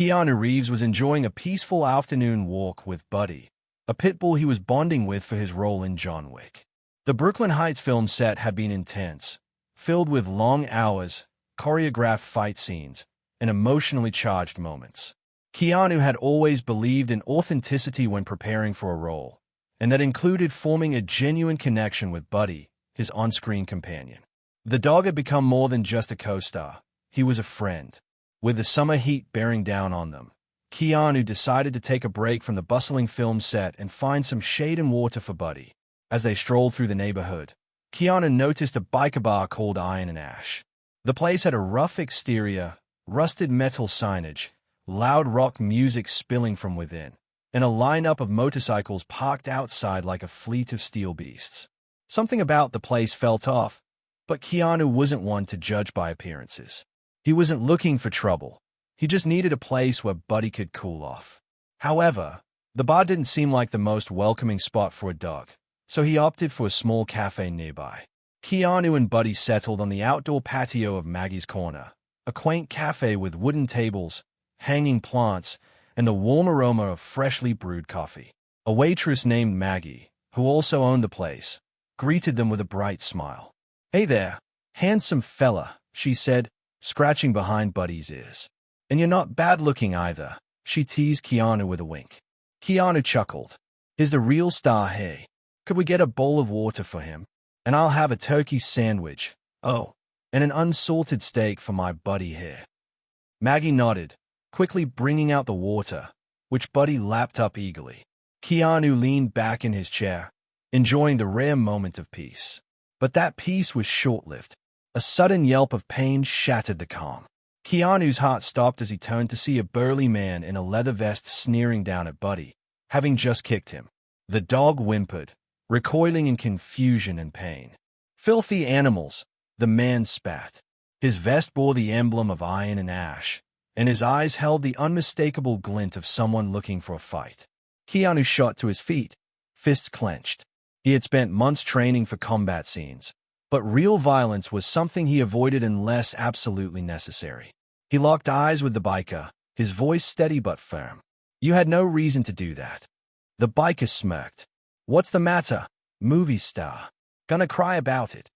Keanu Reeves was enjoying a peaceful afternoon walk with Buddy, a pitbull he was bonding with for his role in John Wick. The Brooklyn Heights film set had been intense, filled with long hours, choreographed fight scenes, and emotionally charged moments. Keanu had always believed in authenticity when preparing for a role, and that included forming a genuine connection with Buddy, his on-screen companion. The dog had become more than just a co-star. He was a friend. With the summer heat bearing down on them, Keanu decided to take a break from the bustling film set and find some shade and water for Buddy. As they strolled through the neighborhood, Keanu noticed a biker bar called Iron and Ash. The place had a rough exterior, rusted metal signage, loud rock music spilling from within, and a lineup of motorcycles parked outside like a fleet of steel beasts. Something about the place felt off, but Keanu wasn't one to judge by appearances. He wasn't looking for trouble. He just needed a place where Buddy could cool off. However, the bar didn't seem like the most welcoming spot for a dog, so he opted for a small cafe nearby. Keanu and Buddy settled on the outdoor patio of Maggie's Corner, a quaint cafe with wooden tables, hanging plants, and the warm aroma of freshly brewed coffee. A waitress named Maggie, who also owned the place, greeted them with a bright smile. "Hey there, handsome fella," she said, scratching behind Buddy's ears. "And you're not bad-looking either," she teased Keanu with a wink. Keanu chuckled. "He's the real star, hey? Could we get a bowl of water for him? And I'll have a turkey sandwich. Oh, and an unsalted steak for my Buddy here." Maggie nodded, quickly bringing out the water, which Buddy lapped up eagerly. Keanu leaned back in his chair, enjoying the rare moment of peace. But that peace was short-lived. A sudden yelp of pain shattered the calm. Keanu's heart stopped as he turned to see a burly man in a leather vest sneering down at Buddy, having just kicked him. The dog whimpered, recoiling in confusion and pain. "Filthy animals," the man spat. His vest bore the emblem of Iron and Ash, and his eyes held the unmistakable glint of someone looking for a fight. Keanu shot to his feet, fists clenched. He had spent months training for combat scenes, but real violence was something he avoided unless absolutely necessary. He locked eyes with the biker, his voice steady but firm. "You had no reason to do that." The biker smirked. "What's the matter, movie star? Gonna cry about it?"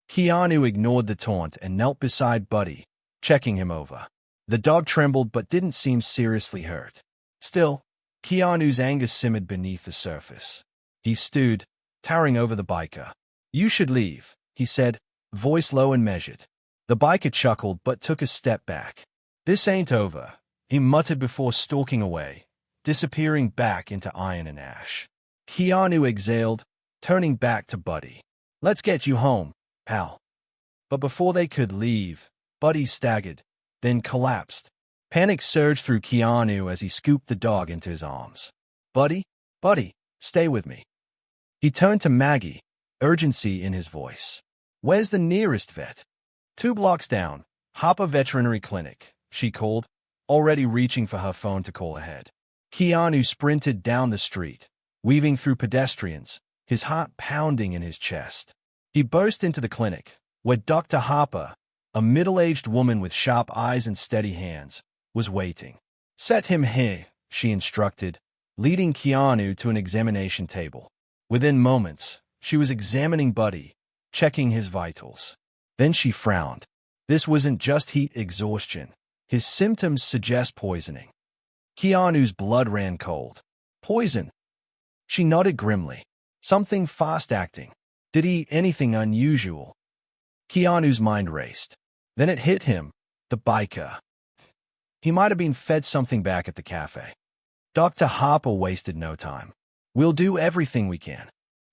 Keanu ignored the taunt and knelt beside Buddy, checking him over. The dog trembled but didn't seem seriously hurt. Still, Keanu's anger simmered beneath the surface. He stewed, towering over the biker. "You should leave," he said, voice low and measured. The biker chuckled but took a step back. "This ain't over," he muttered before stalking away, disappearing back into Iron and Ash. Keanu exhaled, turning back to Buddy. "Let's get you home, pal." But before they could leave, Buddy staggered, then collapsed. Panic surged through Keanu as he scooped the dog into his arms. Buddy, stay with me." He turned to Maggie, urgency in his voice. "Where's the nearest vet?" "2 blocks down, Harper Veterinary Clinic," she called, already reaching for her phone to call ahead. Keanu sprinted down the street, weaving through pedestrians, his heart pounding in his chest. He burst into the clinic, where Dr. Harper, a middle-aged woman with sharp eyes and steady hands, was waiting. "Set him here," she instructed, leading Keanu to an examination table. Within moments, she was examining Buddy, checking his vitals. Then she frowned. This wasn't just heat exhaustion. His symptoms suggest poisoning. Keanu's blood ran cold. "Poison?" She nodded grimly. "Something fast-acting. Did he eat anything unusual?" Keanu's mind raced. Then it hit him, the biker. He might have been fed something back at the cafe. Dr. Harper wasted no time. "We'll do everything we can."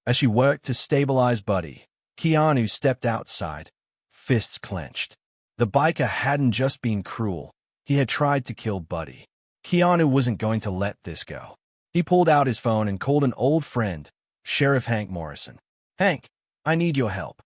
As she worked to stabilize Buddy, Keanu stepped outside, fists clenched. The biker hadn't just been cruel. He had tried to kill Buddy. Keanu wasn't going to let this go. He pulled out his phone and called an old friend, Sheriff Hank Morrison. "Hank, I need your help."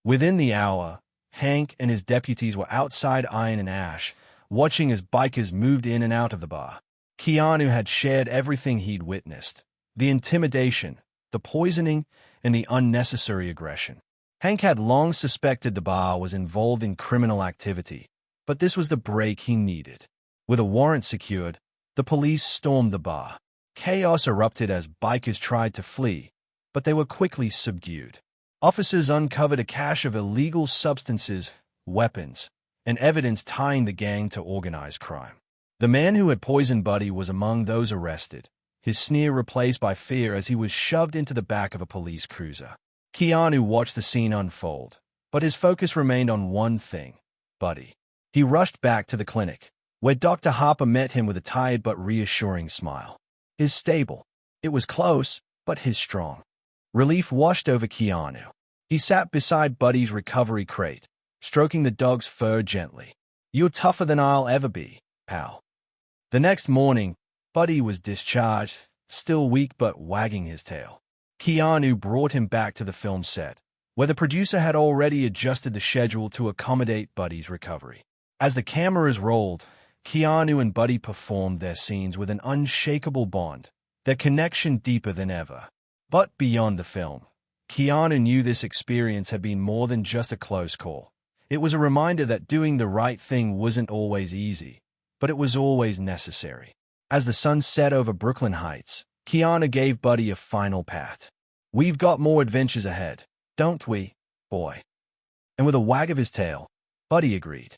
Within the hour, Hank and his deputies were outside Iron and Ash, watching as bikers moved in and out of the bar. Keanu had shared everything he'd witnessed. The intimidation, the poisoning, and the unnecessary aggression. Hank had long suspected the bar was involved in criminal activity, but this was the break he needed. With a warrant secured, the police stormed the bar. Chaos erupted as bikers tried to flee, but they were quickly subdued. Officers uncovered a cache of illegal substances, weapons, and evidence tying the gang to organized crime. The man who had poisoned Buddy was among those arrested, his sneer replaced by fear as he was shoved into the back of a police cruiser. Keanu watched the scene unfold, but his focus remained on one thing: Buddy. He rushed back to the clinic, where Dr. Harper met him with a tired but reassuring smile. His stable. It was close, but his strong. Relief washed over Keanu. He sat beside Buddy's recovery crate, stroking the dog's fur gently. "You're tougher than I'll ever be, pal." The next morning, Buddy was discharged, still weak but wagging his tail. Keanu brought him back to the film set, where the producer had already adjusted the schedule to accommodate Buddy's recovery. As the cameras rolled, Keanu and Buddy performed their scenes with an unshakable bond, their connection deeper than ever. But beyond the film, Keanu knew this experience had been more than just a close call. It was a reminder that doing the right thing wasn't always easy, but it was always necessary. As the sun set over Brooklyn Heights, Keanu gave Buddy a final pat. "We've got more adventures ahead, don't we, boy?" And with a wag of his tail, Buddy agreed.